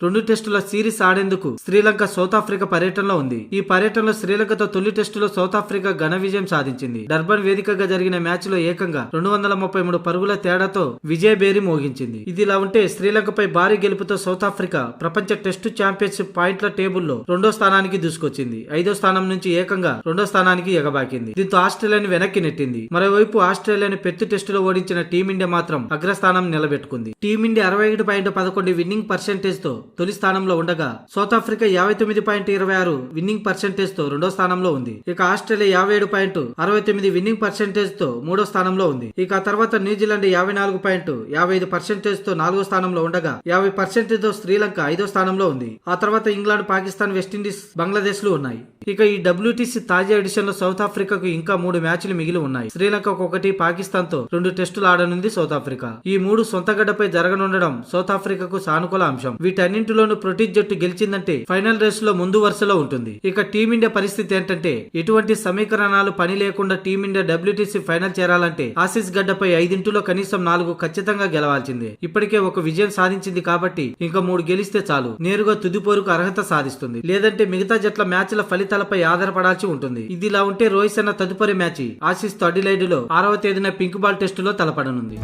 2 టెస్టుల series ఆడేందుకు Sri Lanka south Africa పర్యటనలో ఉంది. ఈ పర్యటనలో శ్రీలంకతో తొలి టెస్టులో సౌత్ ఆఫ్రికా ఘన విజయం సాధించింది. డర్బన్ వేదికగా జరిగిన మ్యాచ్ లో ఏకంగా 233 పరుగుల తేడాతో విజయ బేరి మోగించింది. ఇదిలా ఉంటే శ్రీలంకపై భారీ గెలుపుతో సౌత్ ఆఫ్రికా ప్రపంచ టెస్టు ఛాంపియన్షిప్ పాయింట్ల టేబుల్లో 2వ స్థానానికి దూసుకొచ్చింది. 5వ స్థానం నుంచి ఏకంగా 2వ స్థానానికి ఎగబాకింది. దీంతో ఆస్ట్రేలియాని వెనక్కి నెట్టింది. మరోవైపు ఆస్ట్రేలియాని పెద్ద టెస్టులో ఓడించిన టీమిండియా మాత్రం అగ్రస్థానం నిలబెట్టుకుంది. టీమిండియా 61.11 విన్నింగ్ పర్సెంటేజ్ తో తొలి స్థానంలో ఉండగా సౌత్ ఆఫ్రికా 59.26 విన్నింగ్ పర్సెంటేజ్ తో 2వ స్థానంలో ఉంది. ఇక ఆస్ట్రేలియా 57.69 విన్నింగ్ పర్సెంటేజ్ తో 3వ స్థానంలో ఉంది. ఇక తర్వాత న్యూజిలాండ్ 54.55% తో 4వ స్థానంలో ఉండగా 50% తో శ్రీలంక 5వ స్థానంలో ఉంది. ఆ తర్వాత ఇంగ్లాండ్, పాకిస్తాన్, వెస్టిండీస్, బంగ్లాదేశ్ లు ఉన్నాయి. ఇక ఈ WTC తాజా ఎడిషన్ లో సౌత్ ఆఫ్రికాకు ఇంకా 3 మ్యాచ్లు మిగిలి ఉన్నాయి. శ్రీలంకకు 1, పాకిస్తాన్ తో 2 టెస్టులు ఆడనుంది సౌత్ ఆఫ్రికా. ఈ 3 సొంత గడ్డపై జరగనుండడం సౌత్ ఆఫ్రికాకు సానుకూల అంశం. వీటన్నింటిలోనూ ప్రొటీజ్ జట్టు గెలిచిందంటే ఫైనల్ రేస్ లో ముందు వరుసలో ఉంటుంది. ఇక టీమిండియా పరిస్థితి ఏంటంటే ఎటువంటి సమీకరణాలు పని లేకుండా టీమిండియా WTC ఫైనల్ చేరాలంటే ఆసీస్ గడ్డపై 5 కనీసం 4 ఖచ్చితంగా గెలవాల్సిందే. ఇప్పటికే 1 విజయం సాధించింది కాబట్టి ఇంకా 3 గెలిస్తే చాలు నేరుగా తుదిపోరుకు అర్హత సాధిస్తుంది. లేదంటే మిగతా జట్ల మ్యాచ్ల ఫలితాలపై ఆధారపడాల్సి ఉంటుంది. ఇదిలా ఉంటే రోహిత్ శర్మ తదుపరి మ్యాచ్ ఆసీస్ తో అడిలైడ్ లో 6వ తేదీన పింక్ బాల్ టెస్టులో తలపడనుంది.